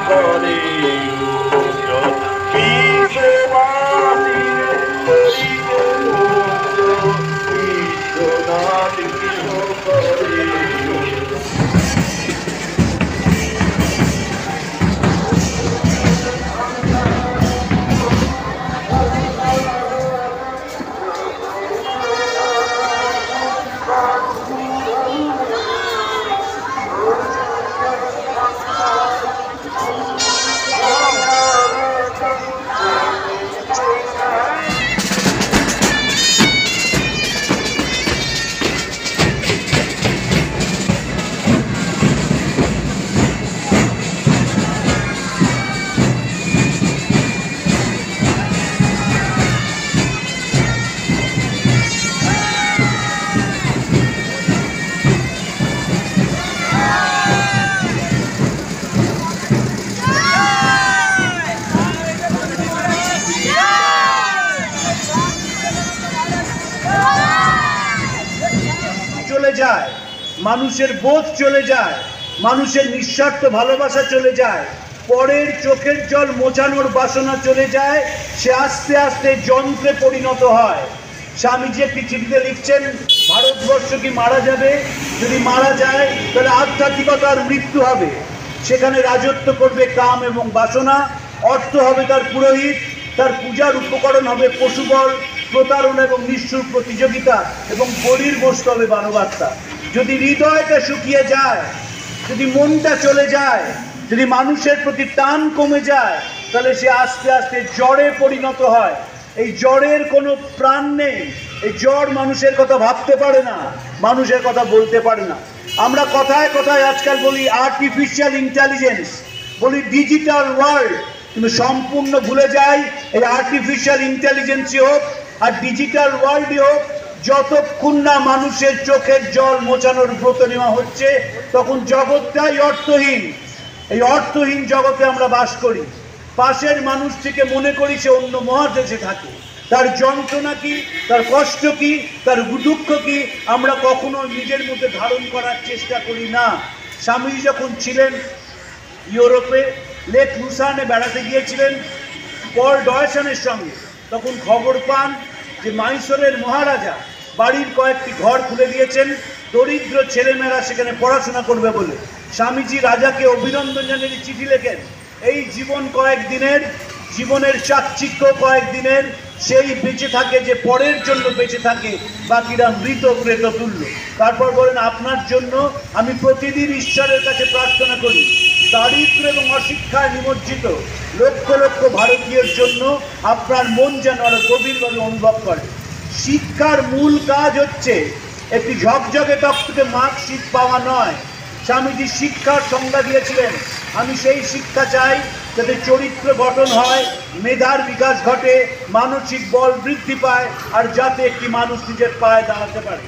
করে বিশ্ববাসীর করিতে বিশ্বনাথ গৃহ করে। চলে যায়, মানুষের বোধ চলে যায়, মানুষের নিঃস্বার্থ ভালোবাসা চলে যায়, পরের চোখের জল মোছানোর বাসনা চলে যায়, সে আস্তে আস্তে যন্ত্রে পরিণত হয়। স্বামীজি একটি চিঠিতে লিখছেন, ভারতবর্ষ কি মারা যাবে? যদি মারা যায় তাহলে আধ্যাত্মিকতার মৃত্যু হবে। সেখানে রাজত্ব করবে কাম এবং বাসনা, অর্থ হবে তার পুরোহিত, তার পূজার উপকরণ হবে পশুবল, প্রতারণা এবং নিষ্ঠুর প্রতিযোগিতা, এবং বলির বস্তু হবে মানবাত্মা। যদি হৃদয়টা শুকিয়ে যায়, যদি মনটা চলে যায়, যদি মানুষের প্রতি টান কমে যায়, তাহলে সে আস্তে আস্তে জড়ে পরিণত হয়। এই জড়ের কোনো প্রাণ নেই। এই জড় মানুষের কথা ভাবতে পারে না, মানুষের কথা বলতে পারে না। আমরা কথায় কথায় আজকাল বলি আর্টিফিশিয়াল ইন্টেলিজেন্স, বলি ডিজিটাল ওয়ার্ল্ড, কিন্তু সম্পূর্ণ ভুলে যাই এই আর্টিফিশিয়াল ইন্টেলিজেন্সই হোক আর ডিজিটাল ওয়ার্ল্ডই হোক, যতক্ষণ না মানুষের চোখের জল মোছানোর ব্রত নেওয়া হচ্ছে, তখন জগৎটাই অর্থহীন। এই অর্থহীন জগতে আমরা বাস করি। পাশের মানুষটিকে মনে করি সে অন্য মহাদেশে থাকে, তার যন্ত্রণা কি, তার কষ্ট কি, তার দুঃখ কি, আমরা কখনো নিজের মধ্যে ধারণ করার চেষ্টা করি না। স্বামীজি যখন ছিলেন ইউরোপে, লেক লুসানে বেড়াতে গিয়েছিলেন পল ডয়সনের সঙ্গে, তখন খবর পান যে মাইসোরের মহারাজা বাড়ির কয়েকটি ঘর খুলে দিয়েছেন দরিদ্র ছেলেমেয়েরা সেখানে পড়াশোনা করবে বলে। স্বামীজি রাজাকে অভিনন্দন জানিয়ে চিঠি লেখেন, এই জীবন কয়েকদিনের, জীবনের চাকচিক্য কয়েকদিনের, সেই বেঁচে থাকে যে পরের জন্য বেঁচে থাকে, বাকিরা মৃত প্রেত তুল্য। তারপর বলেন, আপনার জন্য আমি প্রতিদিন ঈশ্বরের কাছে প্রার্থনা করি। দারিদ্র এবং অশিক্ষায় নিমজ্জিত লক্ষ লক্ষ ভারতীয়ের জন্য আপনার মন যেন আরো গভীরভাবে অনুভব করে। শিক্ষার মূল কাজ হচ্ছে একটি ঝকঝকে টকটকে মার্কশিট পাওয়া নয়। স্বামীজি শিক্ষার সংজ্ঞা দিয়েছিলেন, আমি সেই শিক্ষা চাই যাতে চরিত্র গঠন হয়, মেধার বিকাশ ঘটে, মানসিক বল বৃদ্ধি পায়, আর যাতে একটি মানুষ নিজের পায়ে দাঁড়াতে পারে।